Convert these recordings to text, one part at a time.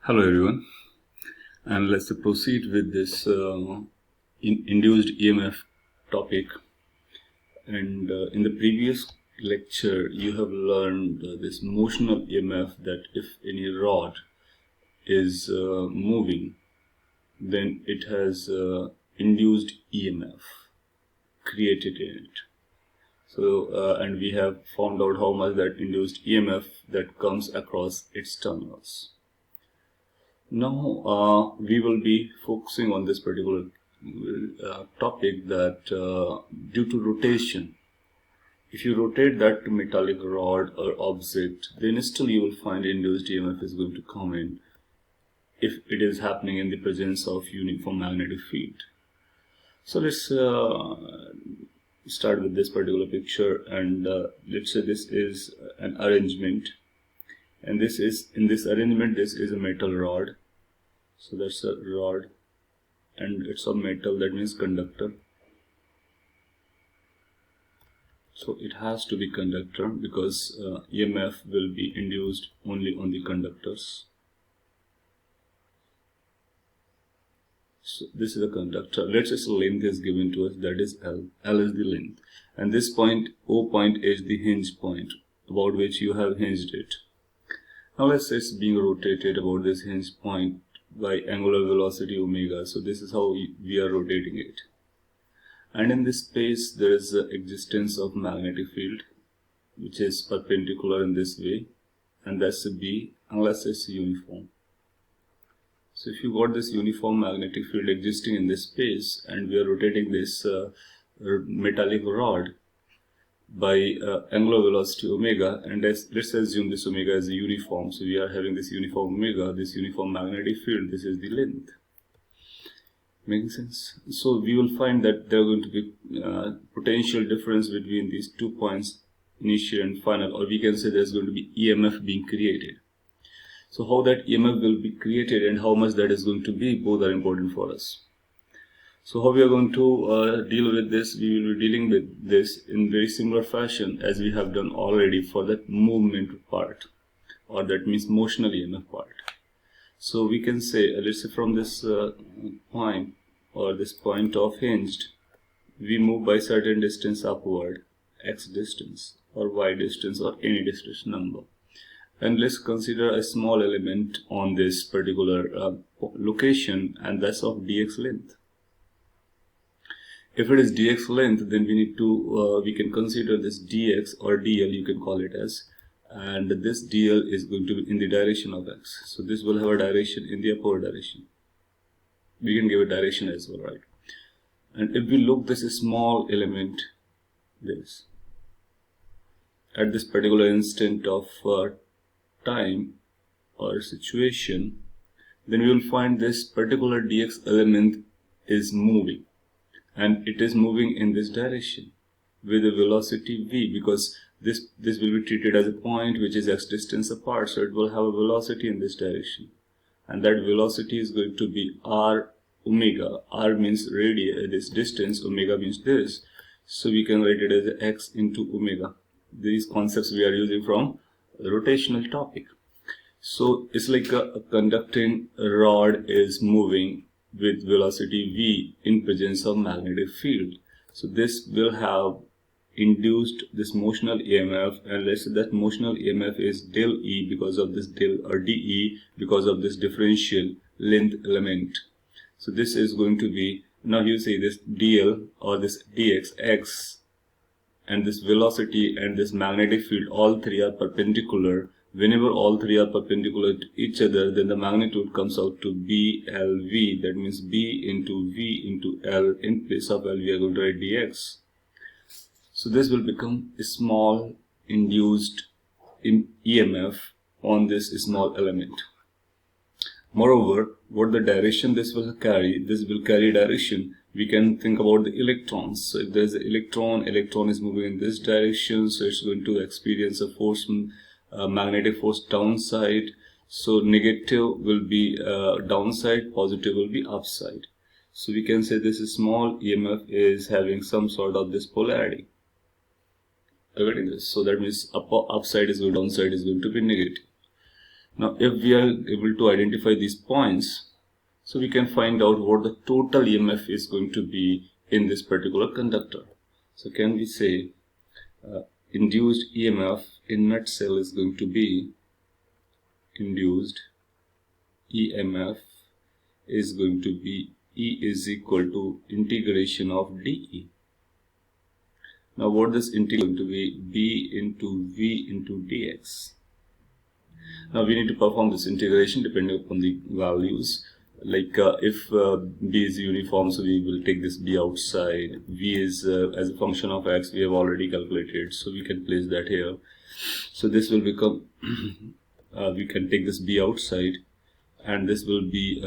Hello everyone, and let's proceed with this induced EMF topic. And in the previous lecture you have learned this motional EMF, that if any rod is moving, then it has induced EMF created in it. So and we have found out how much that induced EMF that comes across its terminals. Now we will be focusing on this particular topic that due to rotation, if you rotate that metallic rod or object, then still you will find induced EMF is going to come in if it is happening in the presence of uniform magnetic field. So let's start with this particular picture, and let's say this is an arrangement, and this is, in this arrangement, this is a metal rod. So that's a rod and it's of metal, that means conductor. So it has to be conductor because EMF will be induced only on the conductors. So this is a conductor. Let's say length is given to us, that is L. L is the length, and this point, O point, is the hinge point about which you have hinged it. Now let's say it's being rotated about this hinge point by angular velocity omega. So this is how we are rotating it, and in this space there is the existence of magnetic field which is perpendicular in this way, and that's a B unless it's uniform. So if you got this uniform magnetic field existing in this space, and we are rotating this metallic rod by angular velocity omega, and let's assume this omega is uniform, so we are having this uniform omega, this uniform magnetic field, this is the length. Making sense? So we will find that there are going to be potential difference between these 2 points, initial and final, or we can say there's going to be EMF being created. So how that EMF will be created and how much that is going to be, both are important for us. So how we are going to deal with this? We will be dealing with this in very similar fashion as we have done already for that movement part, or that means motional EMF part. So we can say, let's say from this point, or this point of hinged, we move by certain distance upward, x distance or y distance or any distance number. And let's consider a small element on this particular location, and that's of dx length. If it is dx length, then we need to we can consider this dx or dl, you can call it as, and this dl is going to be in the direction of x. So this will have a direction in the upward direction. We can give a direction as well, right? And if we look this small element, this at this particular instant of time or situation, then we will find this particular dx element is moving, and it is moving in this direction with a velocity v, because this will be treated as a point which is x distance apart, so it will have a velocity in this direction, and that velocity is going to be r omega. R means radius, this distance, omega means this, so we can write it as x into omega. These concepts we are using from the rotational topic. So it's like a conducting rod is moving with velocity v in presence of magnetic field. So this will have induced this motional EMF, and let's say that motional EMF is del E because of this del, or dE because of this differential length element. So this is going to be, now you see this dl or this dx, x, and this velocity and this magnetic field, all three are perpendicular. Whenever all three are perpendicular to each other, then the magnitude comes out to BLV. That means B into V into L. In place of L, we are going to write dx. So this will become a small induced EMF on this small element. Moreover, what the direction this will carry? This will carry direction. We can think about the electrons. So if there is an electron is moving in this direction, so it's going to experience a force, magnetic force downside. So negative will be downside, positive will be upside. So we can say this small EMF is having some sort of this polarity. Are you getting this? So that means upside is going, downside is going to be negative. Now if we are able to identify these points, so we can find out what the total EMF is going to be in this particular conductor. So can we say induced EMF in nutshell is going to be induced EMF is going to be E is equal to integration of dE. Now what this integration is going to be? B into V into dx. Now we need to perform this integration depending upon the values. Like if B is uniform, so we will take this B outside. V is as a function of x, we have already calculated, so we can place that here. So this will become we can take this B outside, and this will be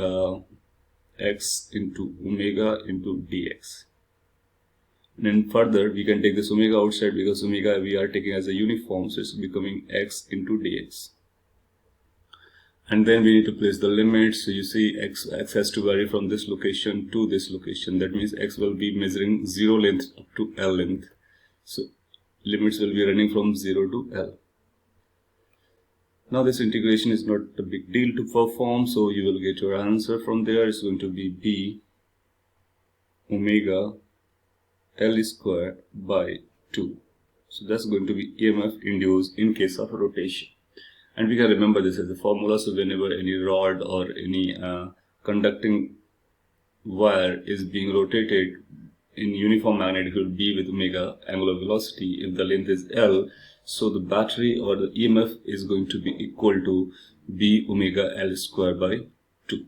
x into omega into dx. And then further we can take this omega outside, because omega we are taking as a uniform, so it's becoming x into dx. And then we need to place the limits. So you see x has to vary from this location to this location. That means x will be measuring 0 length up to L length. So limits will be running from 0 to L. Now this integration is not a big deal to perform, so you will get your answer from there. It's going to be B omega L square by 2. So that's going to be EMF induced in case of rotation. And we can remember this as a formula. So whenever any rod or any conducting wire is being rotated in uniform magnetic field B with omega angular velocity, if the length is L, so the battery or the EMF is going to be equal to B omega L square by 2.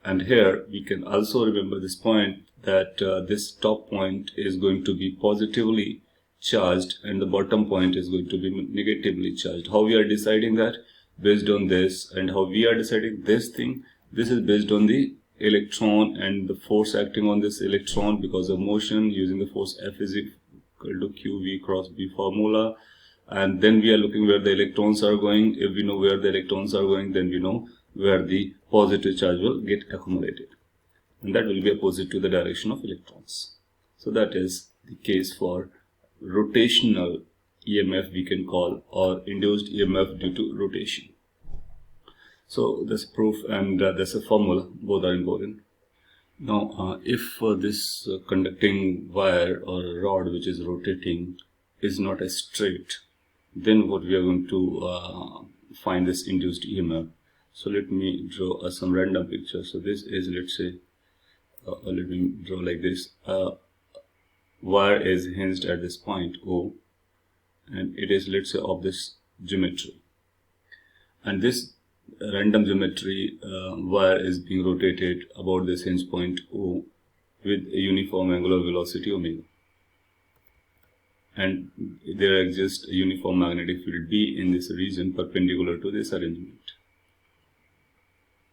And here we can also remember this point, that this top point is going to be positively charged and the bottom point is going to be negatively charged. How we are deciding that? Based on this. And how we are deciding this thing? This is based on the electron and the force acting on this electron because of motion, using the force F is equal to QV cross B formula. And then we are looking where the electrons are going. If we know where the electrons are going, then we know where the positive charge will get accumulated, and that will be opposite to the direction of electrons. So that is the case for rotational EMF, we can call, or induced EMF due to rotation. So that's proof, and that's a formula. Both are important. Now if this conducting wire or rod which is rotating is not a straight, then what we are going to find this induced EMF. So let me draw some random picture. So this is, let's say, let me draw like this. Wire is hinged at this point O, and it is, let's say, of this geometry, and this random geometry wire is being rotated about this hinge point O with a uniform angular velocity omega, and there exists a uniform magnetic field B in this region perpendicular to this arrangement.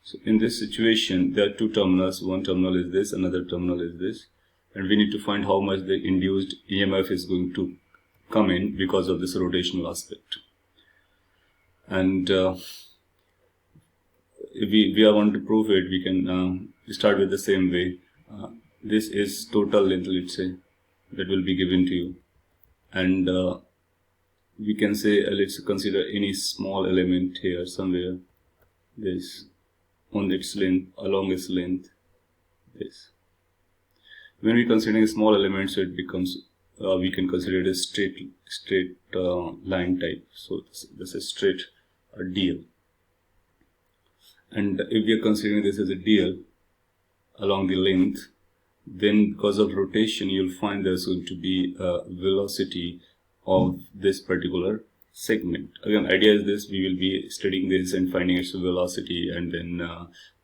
So in this situation there are two terminals. One terminal is this, another terminal is this, and we need to find how much the induced EMF is going to come in because of this rotational aspect. And if we want to prove it, we can start with the same way. This is total length, let's say, that will be given to you, and we can say let's consider any small element here somewhere, this on its length, along its length, this. When we consider a small element, so it becomes we can consider it a straight line type. So this is straight DL. And if we are considering this as a DL along the length, then because of rotation, you'll find there's going to be a velocity of this particular segment. Again, idea is this: we will be studying this and finding its velocity, and then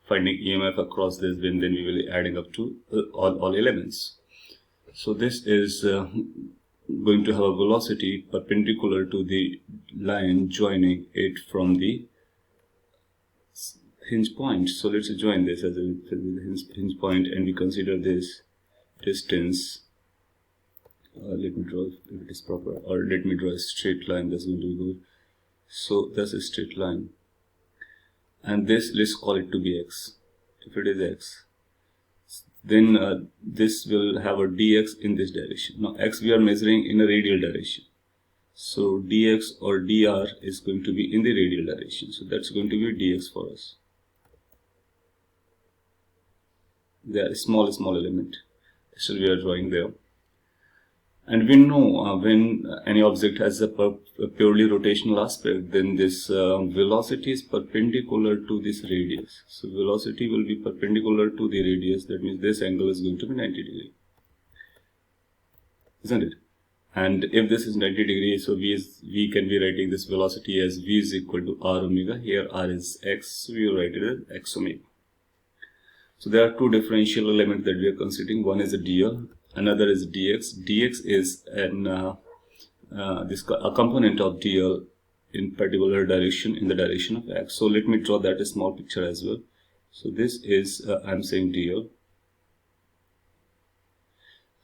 finding EMF across this. Then we will be adding up to all elements. So this is going to have a velocity perpendicular to the line joining it from the hinge point. So let's join this as a hinge point, and we consider this distance. Let me draw, if it is proper, or let me draw a straight line. That's going to be good. So that's a straight line, and this, let's call it to be x. If it is x, then this will have a dx in this direction. Now x we are measuring in a radial direction, So dx or dr is going to be in the radial direction. So that's going to be dx for us. They are small element. So we are drawing there. And we know when any object has a purely rotational aspect, then this velocity is perpendicular to this radius. So velocity will be perpendicular to the radius. That means this angle is going to be 90 degrees, isn't it? And if this is 90 degrees, so we can be writing this velocity as v is equal to r omega. Here r is x, so we will write it as x omega. So there are two differential elements that we are considering. One is a dl, another is dx. Dx is a component of dl in particular direction, in the direction of x. So let me draw that a small picture as well. So this is I'm saying dl,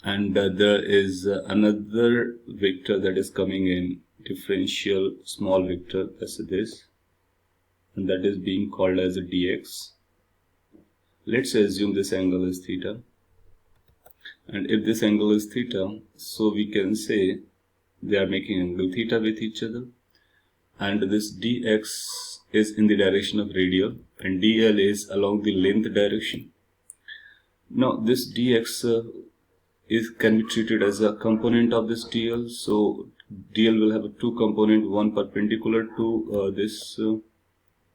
and there is another vector that is coming in, differential small vector, that's this, and that is being called as a dx. Let's assume this angle is theta, and if this angle is theta, so we can say they are making angle theta with each other, and this dx is in the direction of radial and dl is along the length direction. Now this dx can be treated as a component of this dl. So dl will have a two component, one perpendicular to this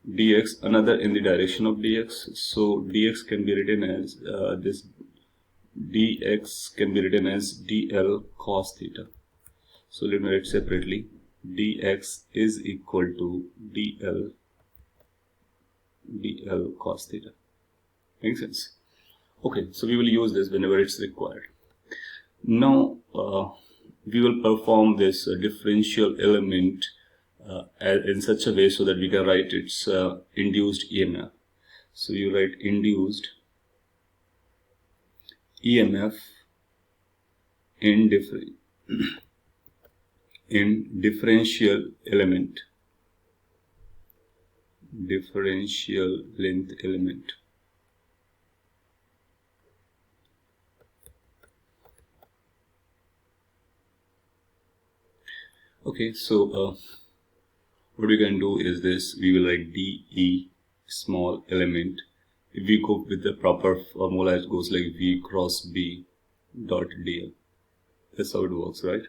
dx, another in the direction of dx. So dx can be written as this dx can be written as dl cos theta. So let me write separately. Dx is equal to dl cos theta. Makes sense? Okay, so we will use this whenever it's required. Now we will perform this differential element in such a way so that we can write its induced EMF. So you write induced EMF in differential element, differential length element. Okay, so what we can do is this: we will write dE small element. If we go with the proper formula, it goes like V cross B dot dl. That's how it works, right?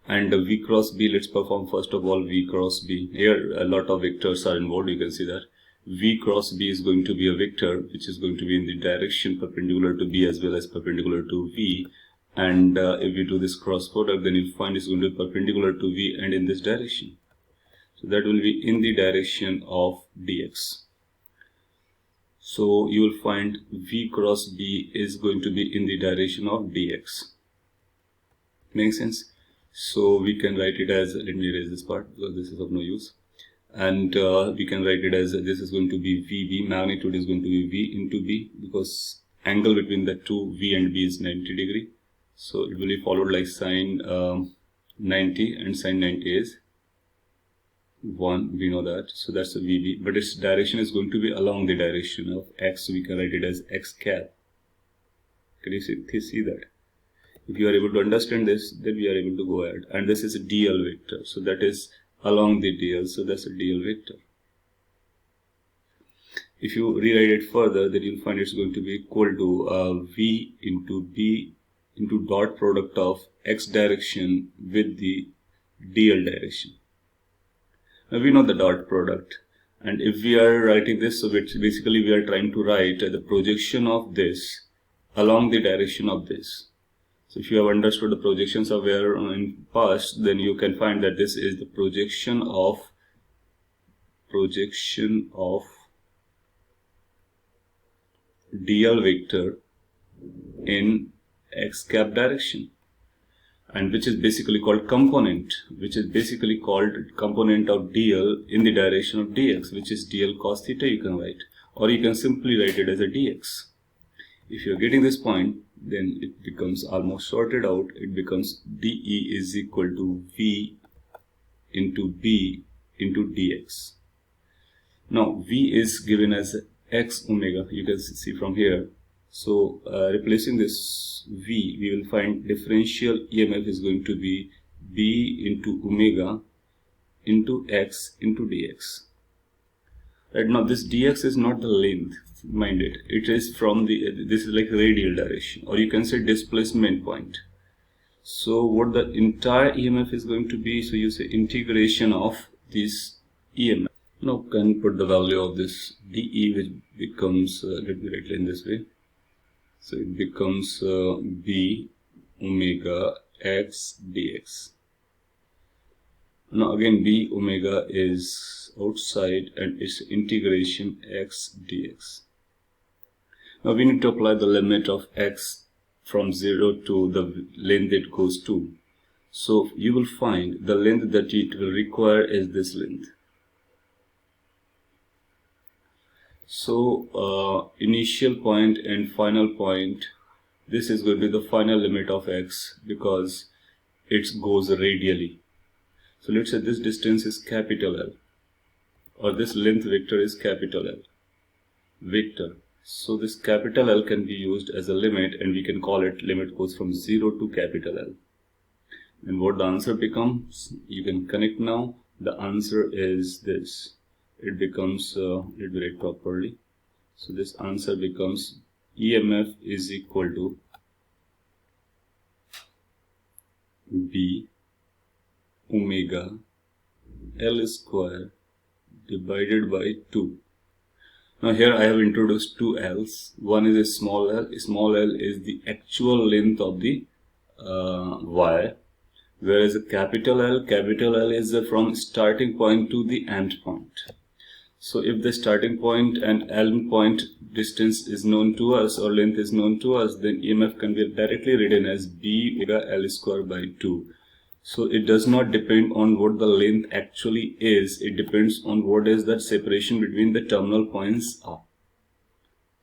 And V cross B, let's perform first of all V cross B. Here a lot of vectors are involved. You can see that V cross B is going to be a vector which is going to be in the direction perpendicular to B as well as perpendicular to V. And if we do this cross product, then you'll find it's going to be perpendicular to V and in this direction. So that will be in the direction of dx. So you will find V cross B is going to be in the direction of dx. Makes sense? So we can write it as, let me erase this part because this is of no use. And we can write it as this is going to be VB, magnitude is going to be V into B, because angle between the two V and B is 90 degree. So it will be followed like sine 90, and sine 90 is 1, we know that. So that's a VB, but its direction is going to be along the direction of x, so we can write it as x cap. Can you see that? If you are able to understand this, then we are able to go ahead. And this is a dl vector, so that is along the dl, so that's a dl vector. If you rewrite it further, then you'll find it's going to be equal to V into B into dot product of x direction with the dl direction. Now we know the dot product, and if we are writing this, so basically we are trying to write the projection of this along the direction of this. So if you have understood the projections of where in past, then you can find that this is the projection of dl vector in x cap direction, and which is basically called component, of dl in the direction of dx, which is dl cos theta you can write, or you can simply write it as a dx. If you are getting this point, then it becomes almost sorted out. It becomes dE is equal to V into B into dx. Now V is given as x omega, you can see from here. So replacing this V, we will find differential EMF is going to be B into omega into x into dx. Right, now this dx is not the length, mind it. It is from the, this is like radial direction, or you can say displacement point. So what the entire EMF is going to be, so you say integration of this EMF. Now can put the value of this dE, which becomes, let me write it in this way. So it becomes B omega x dx. Now again B omega is outside and it's integration x dx. Now we need to apply the limit of x from 0 to the length it goes to. So you will find the length that it will require is this length. So initial point and final point, this is going to be the final limit of x because it goes radially. So let's say this distance is capital L, or this length vector is capital L vector. So this capital L can be used as a limit, and we can call it limit goes from 0 to capital L. And what the answer becomes, you can connect now. The answer is this. It becomes, let me write properly. So this answer becomes EMF is equal to B omega L square divided by 2. Now here I have introduced two L's. One is a small L. Small L is the actual length of the wire, whereas a capital L is from starting point to the end point. So if the starting point and end point distance is known to us, or length is known to us, then EMF can be directly written as B omega L square by 2. So it does not depend on what the length actually is, it depends on what is that separation between the terminal points are.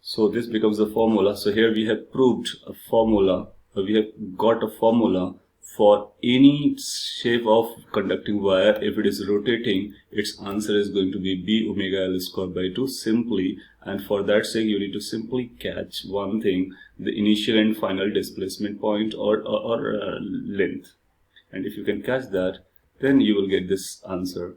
So this becomes the formula. So here we have proved a formula, or we have got a formula for any shape of conducting wire. If it is rotating, its answer is going to be B omega L square by 2 simply, and for that sake you need to simply catch one thing, the initial and final displacement point or length. And if you can catch that, then you will get this answer,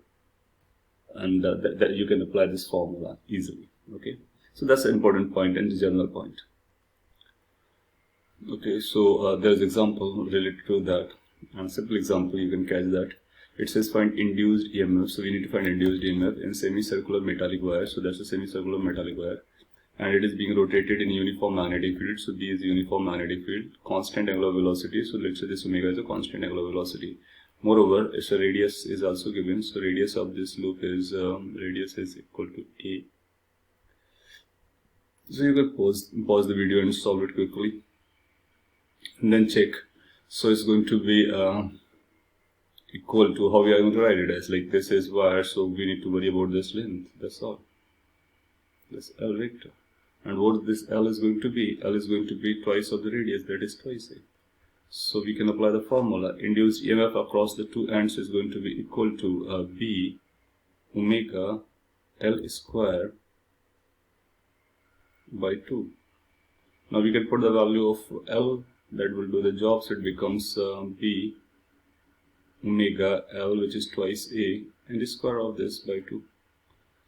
and that you can apply this formula easily. Okay, so that's an important point and the general point. Okay, so there's example related to that, and simple example you can catch that. It says find induced EMF, so we need to find induced EMF in semicircular metallic wire. So that's a semicircular metallic wire, and it is being rotated in uniform magnetic field. So B is uniform magnetic field, constant angular velocity. So let's say this omega is a constant angular velocity. Moreover, its a radius is also given. So radius of this loop is radius is equal to A. So you can pause the video and solve it quickly, and then check. So it's going to be equal to, how we are going to write it as, like this is wire, so we need to worry about this length. That's all. This L vector. And what this L is going to be? L is going to be twice of the radius, that is twice A. So we can apply the formula. Induced EMF across the two ends is going to be equal to B omega L square by 2. Now we can put the value of L, that will do the job. So it becomes B omega L, which is twice A, and the square of this by 2.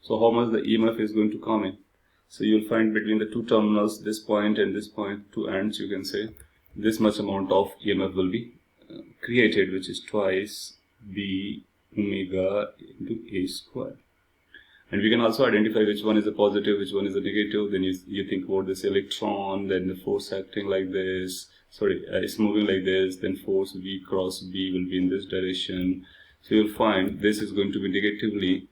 So how much the EMF is going to come in? So you'll find between the two terminals, this point and this point, two ends, you can say, this much amount of EMF will be created, which is twice B omega into A square. And we can also identify which one is a positive, which one is a negative. Then you think about this electron, then the force acting like this, it's moving like this, then force V cross B will be in this direction. So you'll find this is going to be negatively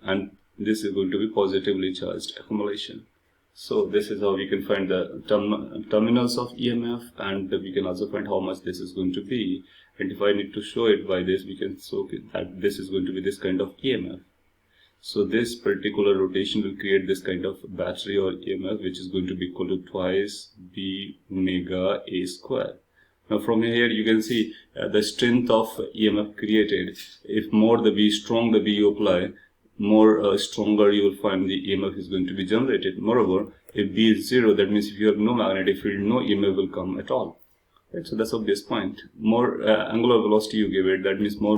and this is going to be positively charged accumulation. So this is how we can find the terminals of EMF, and we can also find how much this is going to be. And if I need to show it by this, we can show that this is going to be this kind of EMF. So this particular rotation will create this kind of battery or EMF, which is going to be equal to twice B omega A square. Now from here you can see the strength of EMF created. If more the B strong the B you apply, more stronger you will find the EMF is going to be generated. Moreover, if B is 0, that means if you have no magnetic field, no EMF will come at all. Right, so that's obvious point. More angular velocity you give it, that means more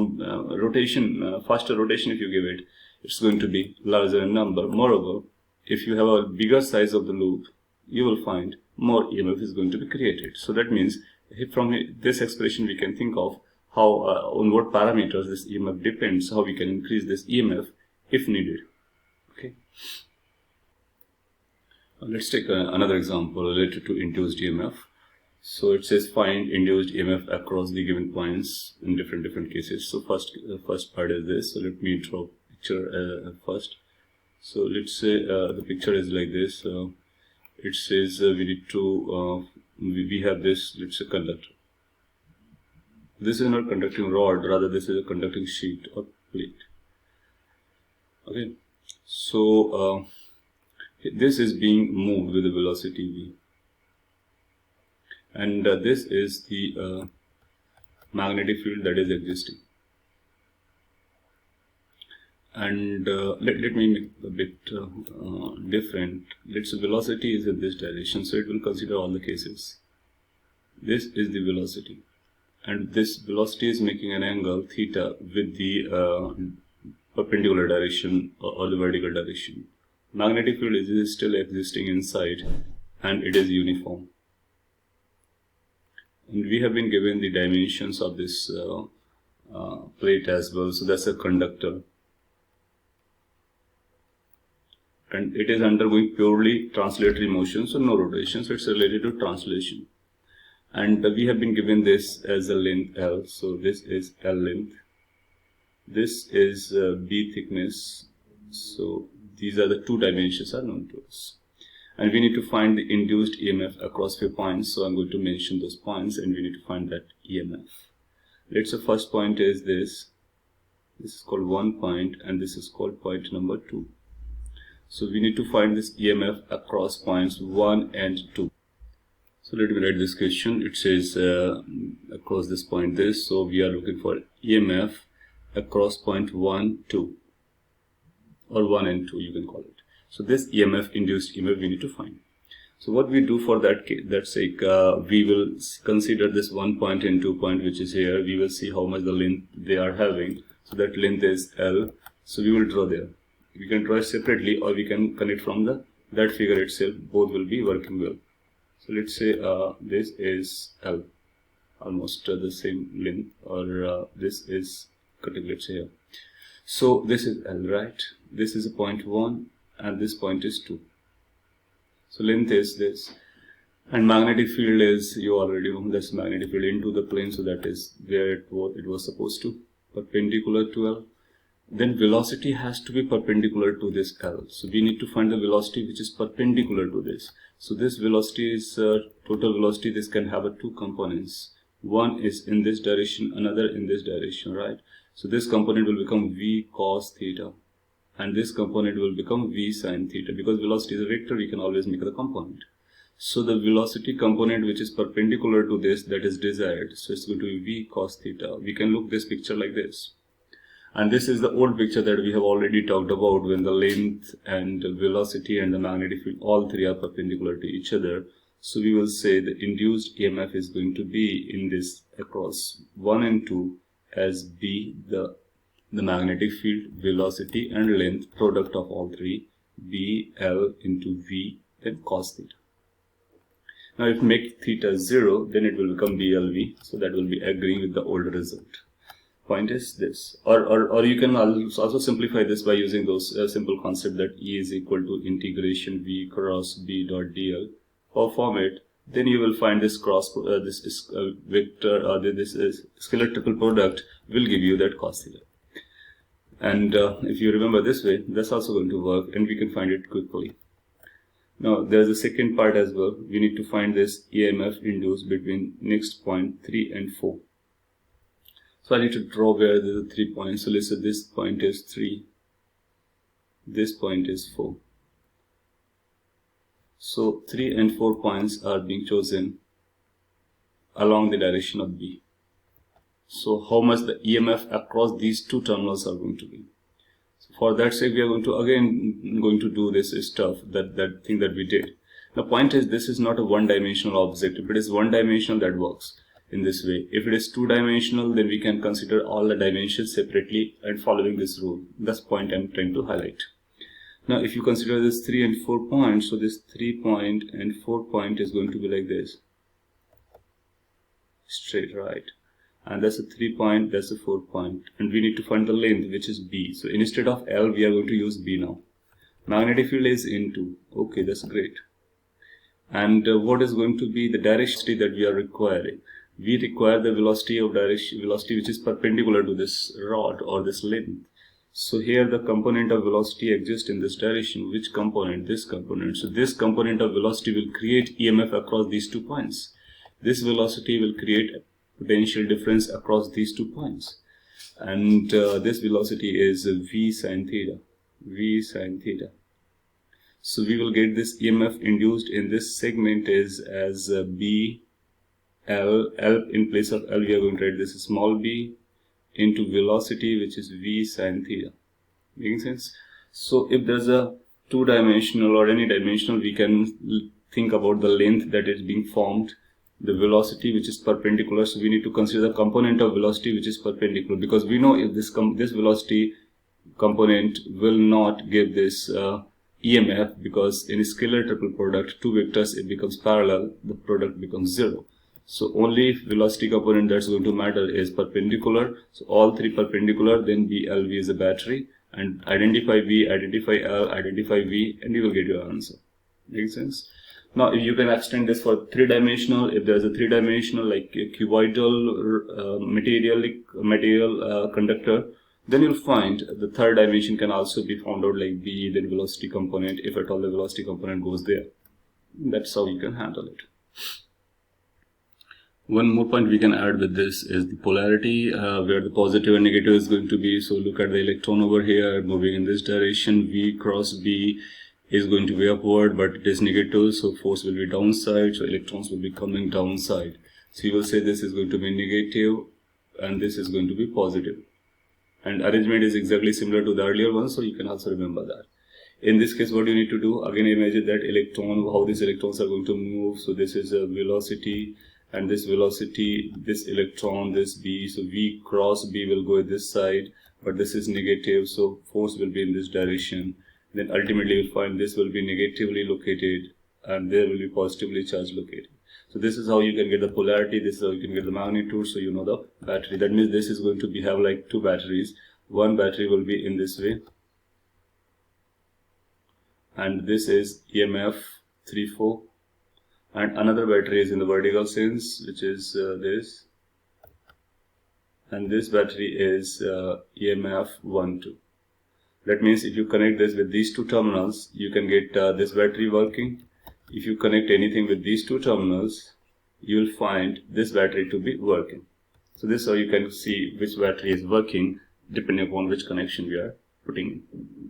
rotation, faster rotation if you give it, it's going to be larger in number. Moreover, if you have a bigger size of the loop, you will find more EMF is going to be created. So that means from this expression we can think of how on what parameters this EMF depends, how we can increase this EMF if needed. Okay. Let's take another example related to induced EMF. So it says find induced EMF across the given points in different cases. So the first part is this. So let me draw a picture first. So let's say the picture is like this. It says we need to we have this, let's say, conductor. This is not conducting rod, rather this is a conducting sheet or plate. Okay, so this is being moved with a velocity v, and this is the magnetic field that is existing. And let me make a bit different. Let's say velocity is in this direction, so it will consider all the cases. This is the velocity, and this velocity is making an angle theta with the perpendicular direction or the vertical direction. Magnetic field is still existing inside, and it is uniform. And we have been given the dimensions of this plate as well. So that's a conductor, and it is undergoing purely translatory motion, so no rotation, so it's related to translation. And we have been given this as a length L, so this is L length, this is B thickness, so these are the two dimensions are known to us. And we need to find the induced EMF across few points, so I'm going to mention those points and we need to find that EMF. Let's say first point is this is called 1 point and this is called point number 2. So we need to find this EMF across points 1 and 2. So let me write this question. It says across this point this, so we are looking for EMF across point 1, 2, or 1 and 2 you can call it. So this EMF, induced EMF, we need to find. So what we do for that sake, we will consider this 1 point and 2 point which is here. We will see how much the length they are having. So that length is L. So we will draw there. We can draw it separately or we can connect from that figure itself. Both will be working well. So let's say this is L, almost the same length, or this is cutting, let's say here. So this is L, right? This is a point 1 and this point is 2. So length is this, and magnetic field is, you already know, that's magnetic field into the plane, so that is where it was supposed to, perpendicular to L. Then velocity has to be perpendicular to this L, so we need to find the velocity which is perpendicular to this. So this velocity is total velocity. This can have two components. One is in this direction, another in this direction, right? So this component will become v cos theta, and this component will become v sin theta. Because velocity is a vector, we can always make the component. So the velocity component which is perpendicular to this, that is desired, so it's going to be v cos theta. We can look this picture like this. And this is the old picture that we have already talked about, when the length and the velocity and the magnetic field, all three are perpendicular to each other. So we will say the induced EMF is going to be in this across 1 and 2 as B, the magnetic field, velocity and length, product of all three, B, L into V, then cos theta. Now if make theta 0, then it will become BLV, so that will be agreeing with the old result. Point is this, or you can also simplify this by using those simple concept that E is equal to integration V cross B dot dl. Perform it, then you will find this cross this vector or this scalar triple product will give you that cos theta. And if you remember this way, that's also going to work, and we can find it quickly. Now there's a second part as well. We need to find this EMF induced between next point 3 and 4. So I need to draw where the 3 points. So let's say this point is 3, this point is 4. So 3 and 4 points are being chosen along the direction of B. So how much the EMF across these two terminals are going to be. So for that sake, we are going to do this stuff, that thing that we did. The point is, this is not a one-dimensional object. If it is one-dimensional, that works. in this way. If it is two-dimensional, then we can consider all the dimensions separately and following this rule. That's the point I'm trying to highlight. Now if you consider this 3 and 4 points, so this 3 point and 4 point is going to be like this, straight, right? And that's a 3 point, that's a 4 point, and we need to find the length, which is B. So instead of L, we are going to use B now. Magnetic field is into. Okay, that's great. And what is going to be the direction that we are requiring? We require the velocity which is perpendicular to this rod or this length. So here the component of velocity exists in this direction. Which component? This component. So this component of velocity will create EMF across these 2 points. This velocity will create a potential difference across these 2 points. And this velocity is V sin theta. V sin theta. So we will get this EMF induced in this segment is as B, L in place of L we are going to write this small b into velocity, which is V sin theta. Making sense? So if there's a two-dimensional or any dimensional, we can think about the length that is being formed, the velocity which is perpendicular. So we need to consider the component of velocity which is perpendicular, because we know if this velocity component will not give this EMF, because in a scalar triple product, two vectors, it becomes parallel, the product becomes 0. So only velocity component that's going to matter is perpendicular. So all three perpendicular, then BLV is a battery, and identify V, identify L, identify V, and you will get your answer. Makes sense? Now if you can extend this for three-dimensional, if there's a three-dimensional like a cuboidal material conductor, then you'll find the third dimension can also be found out like B, then velocity component, if at all the velocity component goes there. That's how you can handle it. One more point we can add with this is the polarity, where the positive and negative is going to be. So look at the electron over here moving in this direction. V cross B is going to be upward, but it is negative, so force will be downside, so electrons will be coming downside. So you will say this is going to be negative and this is going to be positive. And arrangement is exactly similar to the earlier one, so you can also remember that. In this case, what you need to do, again imagine that electron, how these electrons are going to move. So this is a velocity, and this velocity, this electron, this B, so V cross B will go this side, but this is negative, so force will be in this direction. Then ultimately you'll find this will be negatively located and there will be positively charged located. So this is how you can get the polarity, this is how you can get the magnitude, so you know the battery. That means this is going to have like two batteries. One battery will be in this way, and this is EMF 3,4, and another battery is in the vertical sense, which is this, and this battery is EMF 1,2. That means if you connect this with these two terminals, you can get this battery working. If you connect anything with these two terminals, you will find this battery to be working. So this is how you can see which battery is working depending upon which connection we are putting in.